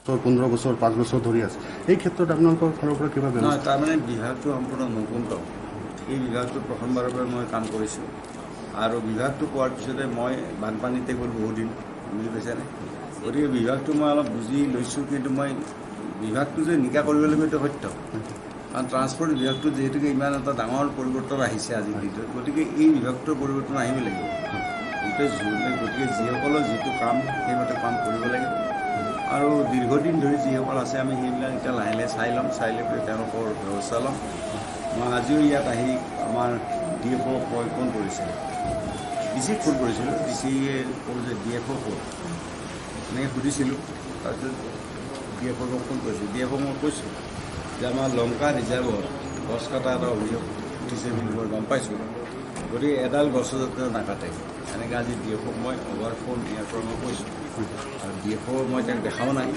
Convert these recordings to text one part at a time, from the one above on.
15 বছৰ 5 বছৰ ধৰি আছে এই ক্ষেত্ৰত আপোনালোকৰ ফালৰ পৰা কিবা নহয় তাৰমানে বিভাগটো সম্পূৰ্ণ নতুন এই বিভাগটো প্ৰথমবাৰৰ পৰা মই কাম কৰিছোঁ আৰু বিভাগটো পোৱাৰ পিছতে মই বানপানীতে গ'ল বহুদিন বুজি পাইছেনে গতিকে বিভাগটো মই অলপ বুজি লৈছোঁ কিন্তু মই বিভাগটো যে নিকা কৰিব লাগিব এইটো সত্য কাৰণ ট্ৰান্সপৰ্ট বিভাগটো যিহেতুকে ইমান এটা ডাঙৰ পৰিৱৰ্তন আহিছে আজিৰ দিনটোত গতিকে এই বিভাগটোৰ পৰিৱৰ্তন আহিব লাগিব গতিকে যিসকলৰ যিটো কাম সেইমতে কাম কৰিব লাগিব আৰু দীৰ্ঘদিন ধৰি যিসকল আছে আমি সেইবিলাক এতিয়া লাহে লাহে চাই ল'ম চাই লৈ পেলাই তেওঁলোকৰ ব্যৱস্থা ল'ম মই আজিও ইয়াত আহি আমাৰ ডি এফ অ'ক মই ফোন কৰিছিলোঁ ডি চিক ফোন কৰিছিলোঁ ডি চিয়ে ক'লোঁ যে ডি এফ অ' ক'ত এনেকৈ সুধিছিলোঁ তাৰপিছত ডি এফ অ'ক ফোন কৰিছোঁ ডি এফ অ'ক মই কৈছোঁ যে আমাৰ লংকা ৰিজাৰ্ভত গছ কটা এটা অভিযোগ উঠিছে বুলি মই গম পাইছোঁ গতিকে এডাল গছৰ যাতে নাকাটে এনেকৈ আজি ডি এফ অ'ক মই অভাৰ ফোন ইয়াৰ পৰা মই কৈছোঁ আৰু ডি এফ অ' মই তেওঁক দেখাও নাই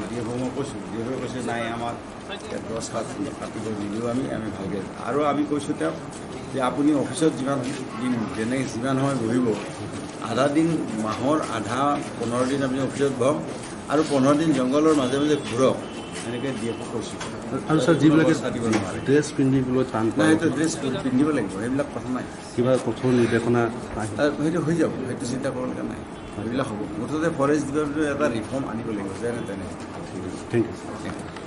ডি এফ অ' মই কৈছোঁ ডি এফ অ'ই কৈছে নাই আমাক ইয়াত গছ কাটিব নিদিওঁ আমি ভালকৈ আৰু আমি কৈছোঁ তেওঁক যে আপুনি অফিচত যিমান দিন যিমান সময় বহিব আধা দিন মাহৰ আধা 15 দিন আপুনি অফিচত বহক আৰু 15 দিন জংঘলৰ মাজে মাজে ঘূৰক এনেকৈ ডি এফ অ'ক কৈছোঁ আৰু ছাৰ যিবিলাকে ড্ৰেছ পিন্ধিবলৈ টান নাই সেইটো ড্ৰেছ পিন্ধিব লাগিব সেইবিলাক কথা নাই কিবা কঠোৰ নিৰ্দেশনা সেইটো হৈ যাব সেইটো চিন্তা কৰিবলগীয়া নাই সেইবিলাক হ'ব মুঠতে ফৰেষ্ট ডিপাৰ্টমেণ্টে এটা ৰিফৰ্ম আনিব লাগিব যেনে তেনে ঠিক আছে